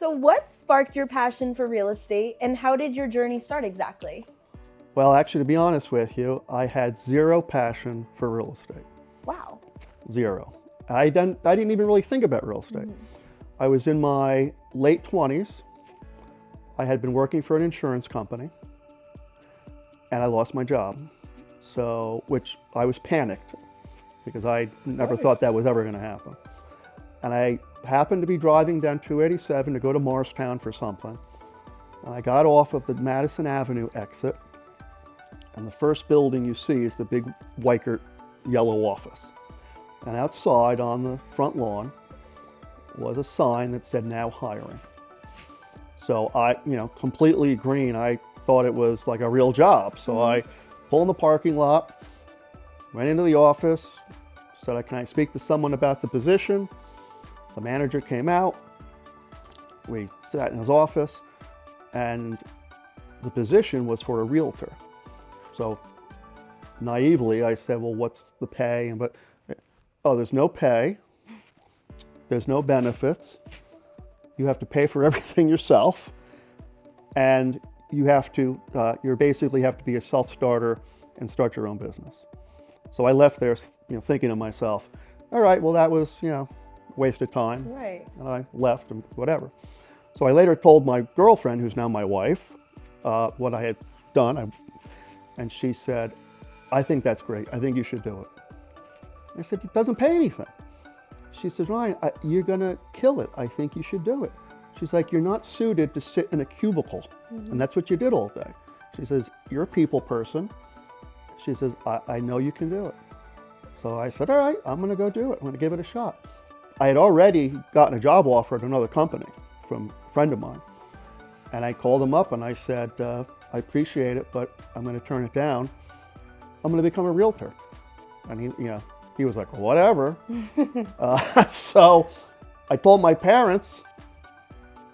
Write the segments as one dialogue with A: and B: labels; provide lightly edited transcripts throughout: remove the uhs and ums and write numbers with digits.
A: So what sparked your passion for real estate and how did your journey start exactly?
B: Well, actually, to be honest with you, I had zero passion for real estate.
A: Wow.
B: Zero. I didn't even really think about real estate. I was in my late 20s. I had been working for an insurance company and I lost my job. So, which I was panicked because I never thought that was ever going to happen. And I happened to be driving down 287 to go to Morristown for something. And I got off of the Madison Avenue exit. And the first building you see is the big Weichert yellow office. And outside on the front lawn was a sign that said now hiring. So I, completely green, I thought it was like a real job. So I pulled in the parking lot, went into the office, said, can I speak to someone about the position? The manager came out, we sat in his office, and the position was for a realtor. So naively, I said, well, what's the pay? There's no pay. There's no benefits. You have to pay for everything yourself. And you basically have to be a self-starter and start your own business. So I left there, thinking to myself, all right, well, that was, waste of time.
A: Right.
B: And I left and whatever. So I later told my girlfriend, who's now my wife, what I had done. And she said, I think that's great. I think you should do it. I said, it doesn't pay anything. She says, Ryan, you're going to kill it. I think you should do it. She's like, you're not suited to sit in a cubicle. And that's what you did all day. She says, you're a people person. She says, I know you can do it. So I said, all right, I'm going to go do it. I'm going to give it a shot. I had already gotten a job offer at another company from a friend of mine. And I called him up and I said, I appreciate it, but I'm going to turn it down. I'm going to become a realtor. And he was like, whatever. So I told my parents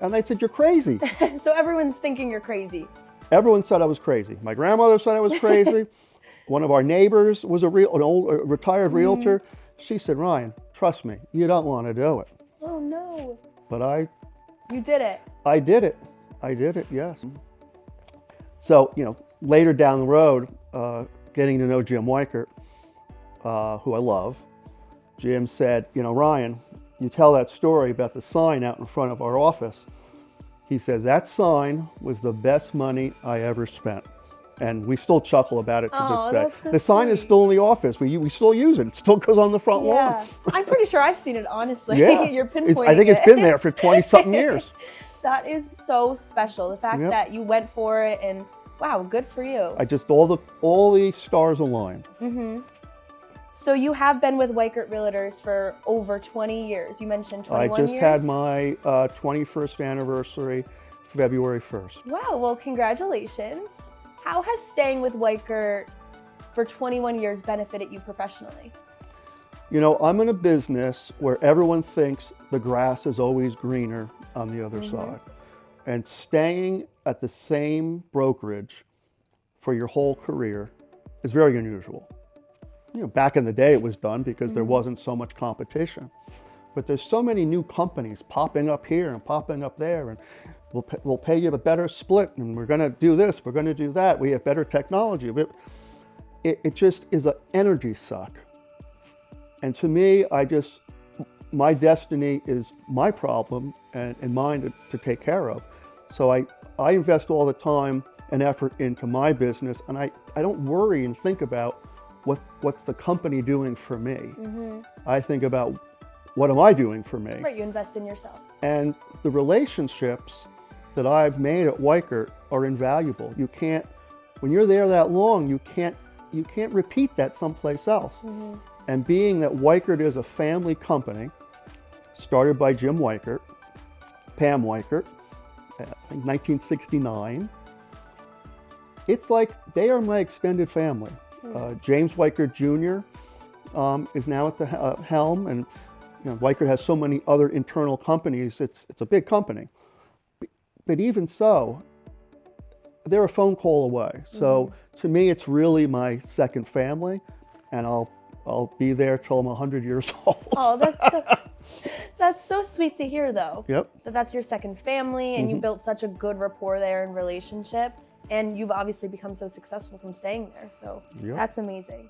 B: and they said, you're crazy.
A: So everyone's thinking you're crazy.
B: Everyone said I was crazy. My grandmother said I was crazy. One of our neighbors was an old retired realtor. She said, Ryan, trust me, you don't want to do it.
A: Oh no.
B: But
A: You did it.
B: I did it, yes. So, later down the road, getting to know Jim Weichert, who I love, Jim said, Ryan, you tell that story about the sign out in front of our office. He said, that sign was the best money I ever spent. And we still chuckle about it to this day.
A: That's so
B: the sign is
A: sweet.
B: still in the office. We still use it. It still goes on the front lawn.
A: I'm pretty sure I've seen it, honestly.
B: Yeah.
A: You're pinpointing
B: I think it's
A: it.
B: been there for 20-something years.
A: That is so special. The fact that you went for it and wow, good for you.
B: All the stars aligned.
A: So you have been with Weichert Realtors for over 20 years. You mentioned 21 years.
B: I just had my 21st anniversary, February 1st.
A: Wow, well, congratulations. How has staying with Weichert for 21 years benefited you professionally?
B: I'm in a business where everyone thinks the grass is always greener on the other side. And staying at the same brokerage for your whole career is very unusual. Back in the day it was done because there wasn't so much competition. But there's so many new companies popping up here and popping up there, and we'll pay you a better split, and we're going to do this, we're going to do that, we have better technology. But it just is an energy suck. And to me, my destiny is my problem and mine to take care of. So I invest all the time and effort into my business, and I don't worry and think about what's the company doing for me. I think about what am I doing for me?
A: Right, you invest in yourself.
B: And the relationships that I've made at Weichert are invaluable. When you're there that long, you can't repeat that someplace else. And being that Weichert is a family company, started by Jim Weichert, Pam Weichert, I think 1969, it's like they are my extended family. James Weichert Jr. Is now at the helm, and Weichert has so many other internal companies. It's a big company, but even so, they're a phone call away. So to me, it's really my second family, and I'll be there till I'm 100 years old.
A: Oh, That's so sweet to hear, though.
B: Yep.
A: That's your second family, and you built such a good rapport there and relationship, and you've obviously become so successful from staying there. So
B: Yep.
A: that's amazing.